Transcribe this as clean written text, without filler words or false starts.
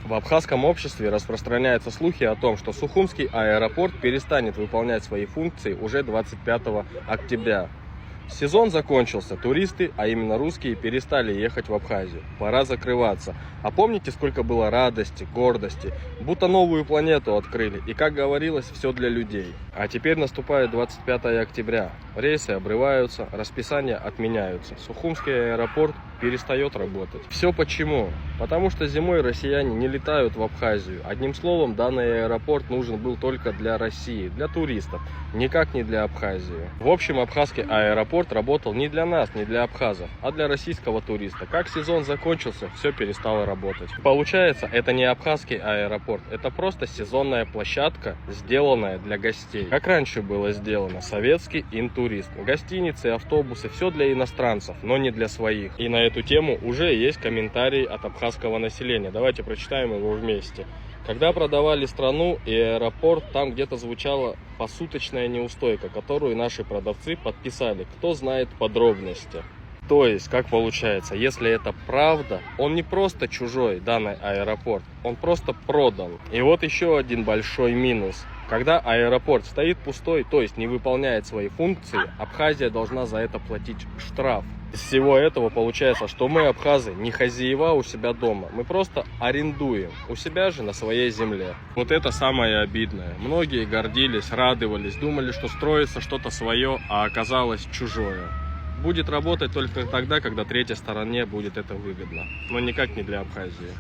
В абхазском обществе распространяются слухи о том, что Сухумский аэропорт перестанет выполнять свои функции уже 25 октября. Сезон закончился, туристы, а именно русские, перестали ехать в Абхазию. Пора закрываться. А помните, сколько было радости, гордости, будто новую планету открыли, и, как говорилось, все для людей. А теперь наступает 25 октября. Рейсы обрываются, расписания отменяются. Сухумский аэропорт перестает работать. Все почему? Потому что зимой россияне не летают в Абхазию. Одним словом, данный аэропорт нужен был только для России, для туристов, никак не для Абхазии. В общем, абхазский аэропорт работал не для нас, не для абхазов, а для российского туриста. Как сезон закончился, все перестало работать. Получается, это не абхазский аэропорт, это просто сезонная площадка, сделанная для гостей. Как раньше было сделано, советский интурист. Гостиницы, автобусы, все для иностранцев, но не для своих. И на эту тему уже есть комментарии от абхазского населения. Давайте прочитаем его вместе. Когда продавали страну и аэропорт, там где-то звучала посуточная неустойка, которую наши продавцы подписали. Кто знает подробности. То есть, как получается, если это правда, он не просто чужой, данный аэропорт, он просто продан. И вот еще один большой минус. Когда аэропорт стоит пустой, то есть не выполняет свои функции, Абхазия должна за это платить штраф. Из всего этого получается, что мы, абхазы, не хозяева у себя дома, мы просто арендуем у себя же на своей земле. Вот это самое обидное. Многие гордились, радовались, думали, что строится что-то свое, а оказалось чужое. Будет работать только тогда, когда третьей стороне будет это выгодно, но никак не для Абхазии.